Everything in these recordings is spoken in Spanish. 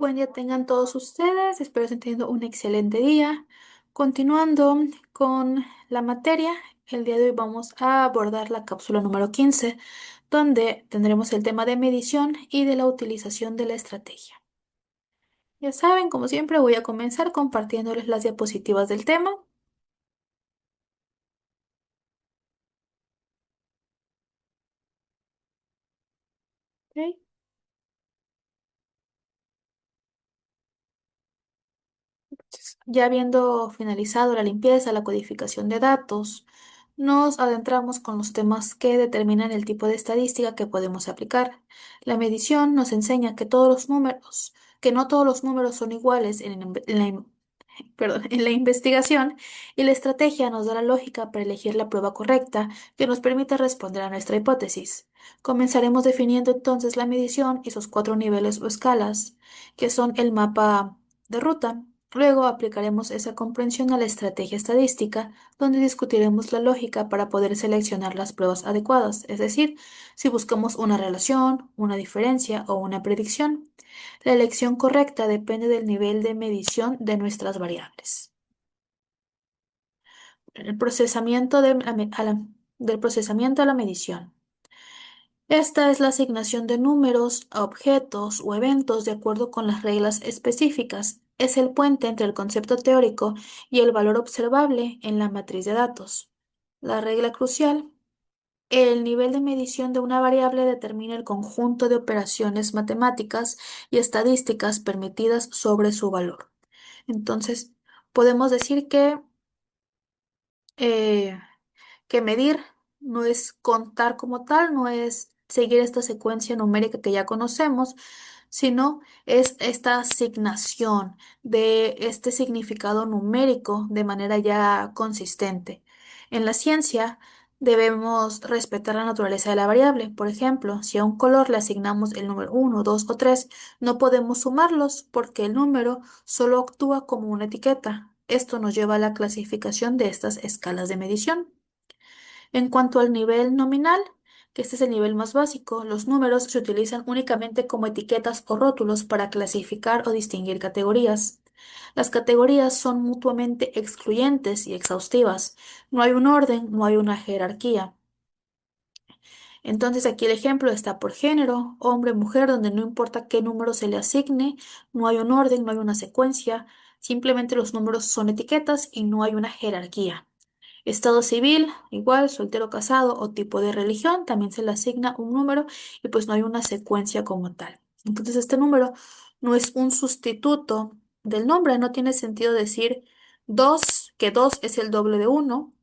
Buen día tengan todos ustedes. Espero estén teniendo un excelente día. Continuando con la materia, el día de hoy vamos a abordar la cápsula número 15, donde tendremos el tema de medición y de la utilización de la estrategia. Ya saben, como siempre, voy a comenzar compartiéndoles las diapositivas del tema. ¿Ok? Ya habiendo finalizado la limpieza, la codificación de datos, nos adentramos con los temas que determinan el tipo de estadística que podemos aplicar. La medición nos enseña que no todos los números son iguales en la investigación, y la estrategia nos da la lógica para elegir la prueba correcta que nos permita responder a nuestra hipótesis. Comenzaremos definiendo entonces la medición y sus cuatro niveles o escalas, que son el mapa de ruta. Luego aplicaremos esa comprensión a la estrategia estadística, donde discutiremos la lógica para poder seleccionar las pruebas adecuadas, es decir, si buscamos una relación, una diferencia o una predicción. La elección correcta depende del nivel de medición de nuestras variables. El procesamiento del procesamiento a la medición. Esta es la asignación de números a objetos o eventos de acuerdo con las reglas específicas. Es el puente entre el concepto teórico y el valor observable en la matriz de datos. La regla crucial. El nivel de medición de una variable determina el conjunto de operaciones matemáticas y estadísticas permitidas sobre su valor. Entonces, podemos decir eh, que medir no es contar como tal, no es seguir esta secuencia numérica que ya conocemos, sino es esta asignación de este significado numérico de manera ya consistente. En la ciencia debemos respetar la naturaleza de la variable. Por ejemplo, si a un color le asignamos el número 1, 2 o 3, no podemos sumarlos porque el número solo actúa como una etiqueta. Esto nos lleva a la clasificación de estas escalas de medición. En cuanto al nivel nominal, que este es el nivel más básico, los números se utilizan únicamente como etiquetas o rótulos para clasificar o distinguir categorías. Las categorías son mutuamente excluyentes y exhaustivas. No hay un orden, no hay una jerarquía. Entonces aquí el ejemplo está por género, hombre, mujer, donde no importa qué número se le asigne, no hay un orden, no hay una secuencia, simplemente los números son etiquetas y no hay una jerarquía. Estado civil, igual, soltero, casado o tipo de religión, también se le asigna un número y pues no hay una secuencia como tal. Entonces este número no es un sustituto del nombre, no tiene sentido decir 2 que 2 es el doble de uno.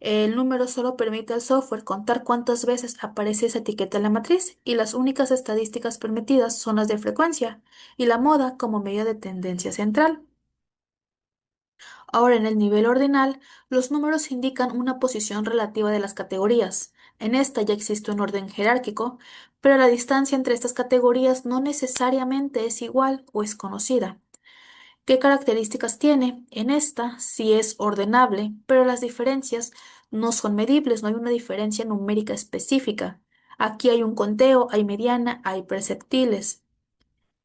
El número solo permite al software contar cuántas veces aparece esa etiqueta en la matriz, y las únicas estadísticas permitidas son las de frecuencia y la moda como medida de tendencia central. Ahora, en el nivel ordinal, los números indican una posición relativa de las categorías. En esta ya existe un orden jerárquico, pero la distancia entre estas categorías no necesariamente es igual o es conocida. ¿Qué características tiene? En esta sí es ordenable, pero las diferencias no son medibles, no hay una diferencia numérica específica. Aquí hay un conteo, hay mediana, hay perceptibles.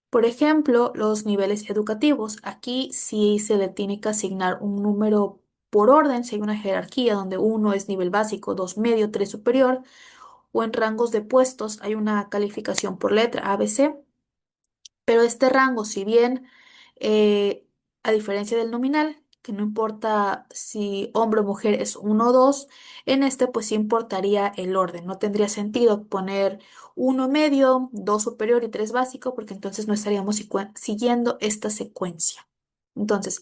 Por ejemplo, los niveles educativos. Aquí sí se le tiene que asignar un número por orden, si hay una jerarquía donde uno es nivel básico, 2 medio, 3 superior, o en rangos de puestos hay una calificación por letra ABC. Pero este rango, si bien, eh, a diferencia del nominal, que no importa si hombre o mujer es uno o 2, en este pues sí importaría el orden. No tendría sentido poner uno medio, 2 superior y 3 básico, porque entonces no estaríamos siguiendo esta secuencia. Entonces,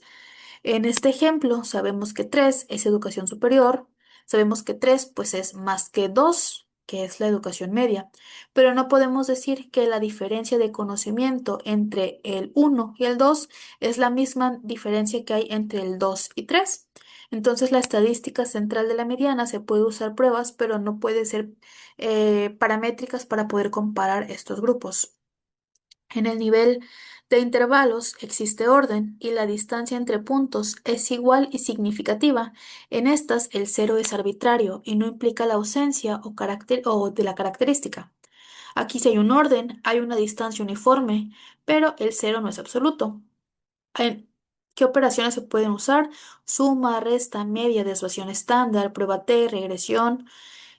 en este ejemplo, sabemos que 3 es educación superior, sabemos que 3 pues es más que 2, que es la educación media, pero no podemos decir que la diferencia de conocimiento entre el 1 y el 2 es la misma diferencia que hay entre el 2 y 3. Entonces, la estadística central de la mediana se puede usar pruebas, pero no puede ser paramétricas para poder comparar estos grupos. En el nivel de intervalos existe orden y la distancia entre puntos es igual y significativa. En estas el cero es arbitrario y no implica la ausencia o de la característica. Aquí sí hay un orden, hay una distancia uniforme, pero el cero no es absoluto. ¿Qué operaciones se pueden usar? Suma, resta, media, desviación estándar, prueba T, regresión.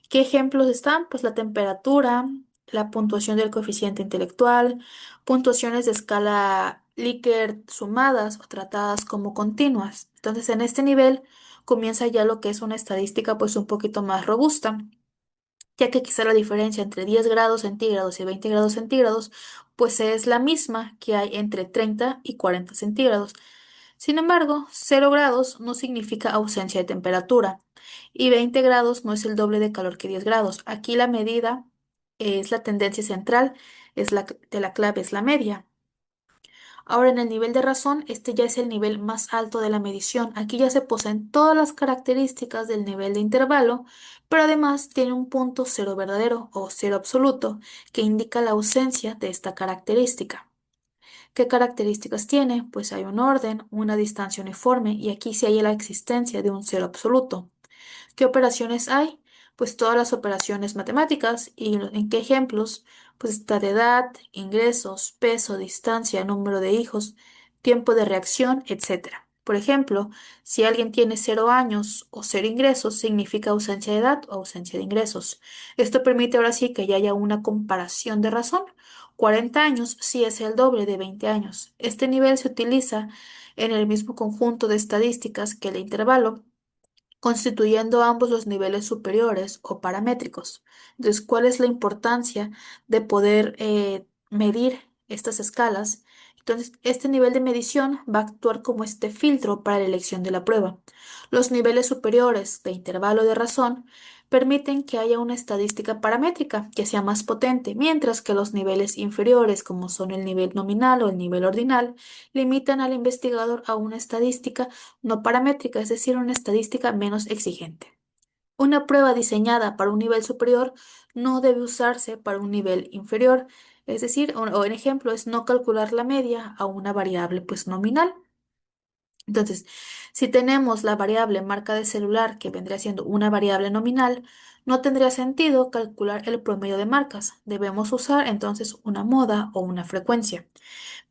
¿Qué ejemplos están? Pues la temperatura, la puntuación del coeficiente intelectual, puntuaciones de escala Likert sumadas o tratadas como continuas. Entonces, en este nivel comienza ya lo que es una estadística pues un poquito más robusta, ya que quizá la diferencia entre 10 grados centígrados y 20 grados centígrados pues es la misma que hay entre 30 y 40 centígrados. Sin embargo, 0 grados no significa ausencia de temperatura y 20 grados no es el doble de calor que 10 grados. Aquí la medida es la tendencia central, es la de la clave, es la media. Ahora en el nivel de razón, este ya es el nivel más alto de la medición. Aquí ya se poseen todas las características del nivel de intervalo, pero además tiene un punto cero verdadero o cero absoluto que indica la ausencia de esta característica. ¿Qué características tiene? Pues hay un orden, una distancia uniforme y aquí sí hay la existencia de un cero absoluto. ¿Qué operaciones hay? Pues todas las operaciones matemáticas. ¿Y en qué ejemplos? Pues está de edad, ingresos, peso, distancia, número de hijos, tiempo de reacción, etcétera. Por ejemplo, si alguien tiene 0 años o 0 ingresos, significa ausencia de edad o ausencia de ingresos. Esto permite ahora sí que ya haya una comparación de razón. 40 años sí es el doble de 20 años. Este nivel se utiliza en el mismo conjunto de estadísticas que el intervalo, constituyendo ambos los niveles superiores o paramétricos. Entonces, ¿cuál es la importancia de poder medir estas escalas? Entonces, este nivel de medición va a actuar como este filtro para la elección de la prueba. Los niveles superiores de intervalo de razón permiten que haya una estadística paramétrica que sea más potente, mientras que los niveles inferiores, como son el nivel nominal o el nivel ordinal, limitan al investigador a una estadística no paramétrica, es decir, una estadística menos exigente. Una prueba diseñada para un nivel superior no debe usarse para un nivel inferior, es decir, o en ejemplo es no calcular la media a una variable pues nominal. Entonces, si tenemos la variable marca de celular que vendría siendo una variable nominal, no tendría sentido calcular el promedio de marcas. Debemos usar entonces una moda o una frecuencia.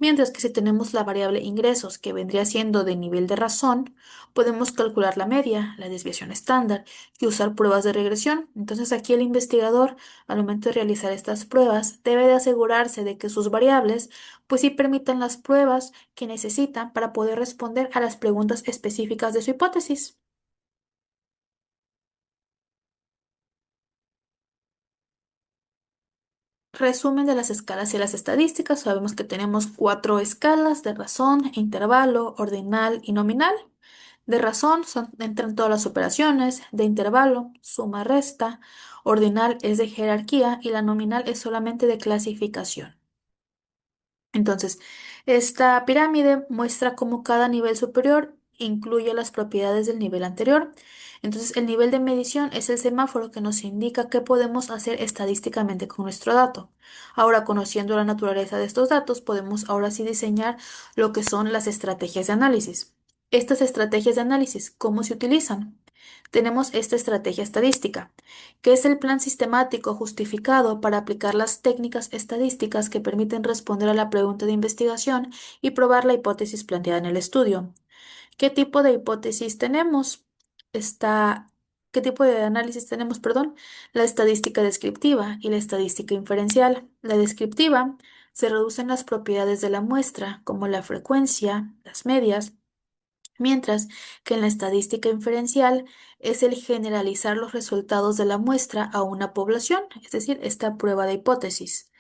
Mientras que si tenemos la variable ingresos, que vendría siendo de nivel de razón, podemos calcular la media, la desviación estándar y usar pruebas de regresión. Entonces aquí el investigador, al momento de realizar estas pruebas, debe de asegurarse de que sus variables, pues sí permitan las pruebas que necesitan para poder responder a las preguntas específicas de su hipótesis. Resumen de las escalas y las estadísticas. Sabemos que tenemos 4 escalas de razón, intervalo, ordinal y nominal. De razón entran todas las operaciones, de intervalo, suma, resta, ordinal es de jerarquía y la nominal es solamente de clasificación. Entonces, esta pirámide muestra cómo cada nivel superior incluye las propiedades del nivel anterior. Entonces, el nivel de medición es el semáforo que nos indica qué podemos hacer estadísticamente con nuestro dato. Ahora, conociendo la naturaleza de estos datos, podemos ahora sí diseñar lo que son las estrategias de análisis. Estas estrategias de análisis, ¿cómo se utilizan? Tenemos esta estrategia estadística, que es el plan sistemático justificado para aplicar las técnicas estadísticas que permiten responder a la pregunta de investigación y probar la hipótesis planteada en el estudio. ¿Qué tipo de hipótesis tenemos? Está, ¿Qué tipo de análisis tenemos? Perdón, la estadística descriptiva y la estadística inferencial. La descriptiva se reducen las propiedades de la muestra, como la frecuencia, las medias, mientras que en la estadística inferencial es el generalizar los resultados de la muestra a una población, es decir, esta prueba de hipótesis.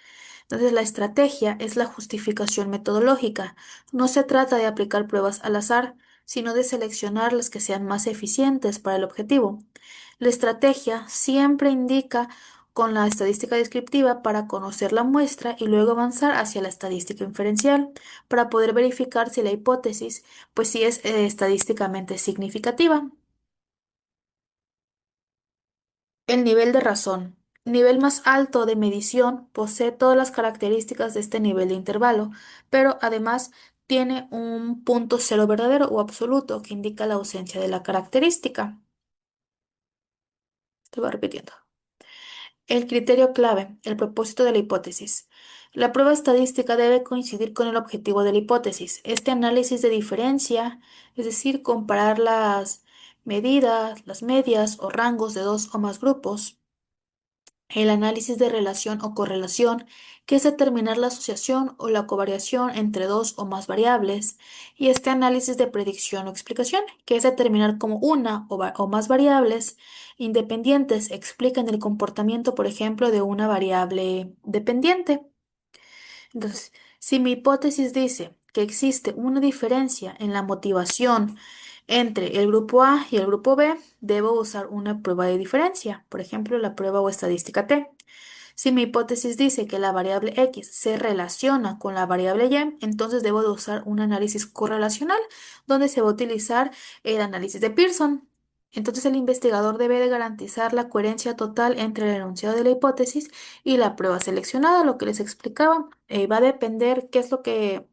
Entonces, la estrategia es la justificación metodológica. No se trata de aplicar pruebas al azar, sino de seleccionar las que sean más eficientes para el objetivo. La estrategia siempre indica con la estadística descriptiva para conocer la muestra y luego avanzar hacia la estadística inferencial para poder verificar si la hipótesis pues sí es estadísticamente significativa. El nivel de razón. Nivel más alto de medición posee todas las características de este nivel de intervalo, pero además tiene un punto cero verdadero o absoluto que indica la ausencia de la característica. Te voy repitiendo. El criterio clave, el propósito de la hipótesis. La prueba estadística debe coincidir con el objetivo de la hipótesis. Este análisis de diferencia, es decir, comparar las medidas, las medias o rangos de dos o más grupos. El análisis de relación o correlación, que es determinar la asociación o la covariación entre dos o más variables. Y este análisis de predicción o explicación, que es determinar cómo una o más variables independientes explican el comportamiento, por ejemplo, de una variable dependiente. Entonces, si mi hipótesis dice que existe una diferencia en la motivación entre el grupo A y el grupo B, debo usar una prueba de diferencia, por ejemplo, la prueba o estadística T. Si mi hipótesis dice que la variable X se relaciona con la variable Y, entonces debo de usar un análisis correlacional, donde se va a utilizar el análisis de Pearson. Entonces el investigador debe de garantizar la coherencia total entre el enunciado de la hipótesis y la prueba seleccionada, lo que les explicaba. Va a depender qué es lo que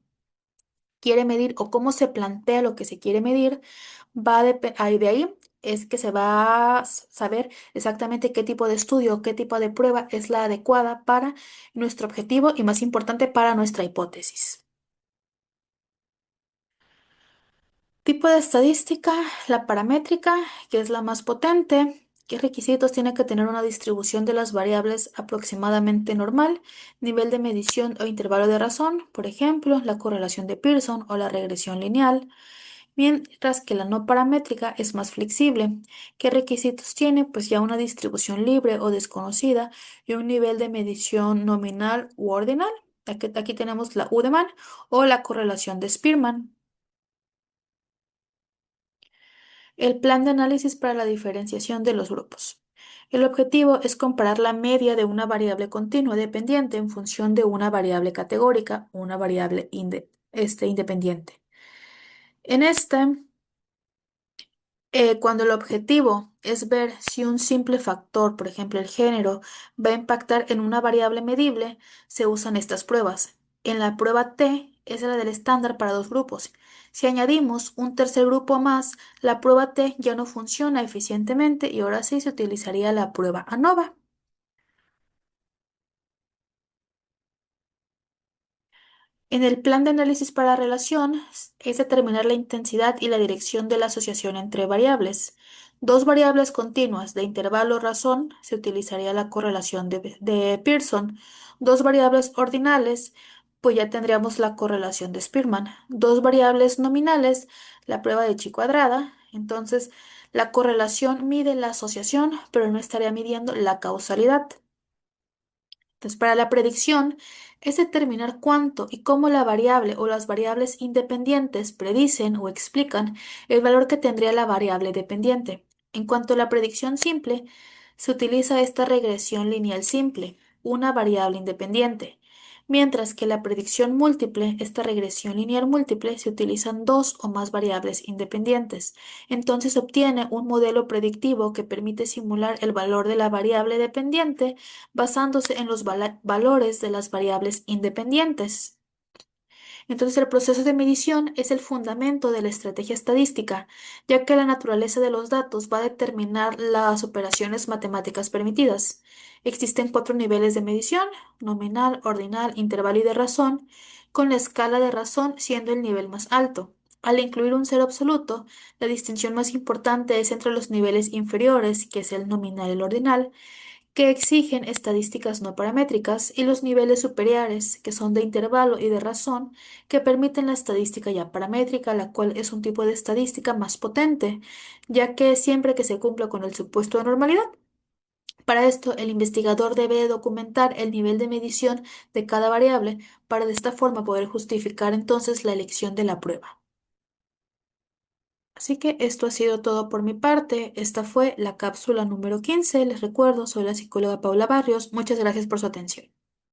quiere medir o cómo se plantea lo que se quiere medir, ahí de ahí es que se va a saber exactamente qué tipo de estudio, qué tipo de prueba es la adecuada para nuestro objetivo y más importante para nuestra hipótesis. Tipo de estadística, la paramétrica, que es la más potente. ¿Qué requisitos tiene que tener una distribución de las variables aproximadamente normal? Nivel de medición o intervalo de razón, por ejemplo, la correlación de Pearson o la regresión lineal. Mientras que la no paramétrica es más flexible. ¿Qué requisitos tiene? Pues ya una distribución libre o desconocida y un nivel de medición nominal u ordinal. Aquí tenemos la Udeman o la correlación de Spearman. El plan de análisis para la diferenciación de los grupos. El objetivo es comparar la media de una variable continua dependiente en función de una variable categórica, una variable independiente. En este, cuando el objetivo es ver si un simple factor, por ejemplo el género, va a impactar en una variable medible, se usan estas pruebas. En la prueba T es la del estándar para dos grupos. Si añadimos un tercer grupo más, la prueba T ya no funciona eficientemente y ahora sí se utilizaría la prueba ANOVA. En el plan de análisis para relación es determinar la intensidad y la dirección de la asociación entre variables. Dos variables continuas de intervalo razón se utilizaría la correlación de Pearson. Dos variables ordinales, pues ya tendríamos la correlación de Spearman. Dos variables nominales, la prueba de chi cuadrada. Entonces, la correlación mide la asociación, pero no estaría midiendo la causalidad. Entonces, para la predicción es determinar cuánto y cómo la variable o las variables independientes predicen o explican el valor que tendría la variable dependiente. En cuanto a la predicción simple, se utiliza esta regresión lineal simple, una variable independiente, mientras que la predicción múltiple, esta regresión lineal múltiple, se utilizan dos o más variables independientes. Entonces se obtiene un modelo predictivo que permite simular el valor de la variable dependiente basándose en los valores de las variables independientes. Entonces, el proceso de medición es el fundamento de la estrategia estadística, ya que la naturaleza de los datos va a determinar las operaciones matemáticas permitidas. Existen cuatro niveles de medición: nominal, ordinal, intervalo y de razón, con la escala de razón siendo el nivel más alto. Al incluir un cero absoluto, la distinción más importante es entre los niveles inferiores, que es el nominal y el ordinal, que exigen estadísticas no paramétricas, y los niveles superiores, que son de intervalo y de razón, que permiten la estadística ya paramétrica, la cual es un tipo de estadística más potente, ya que siempre que se cumpla con el supuesto de normalidad. Para esto, el investigador debe documentar el nivel de medición de cada variable para de esta forma poder justificar entonces la elección de la prueba. Así que esto ha sido todo por mi parte. Esta fue la cápsula número 15. Les recuerdo, soy la psicóloga Paula Barrios. Muchas gracias por su atención.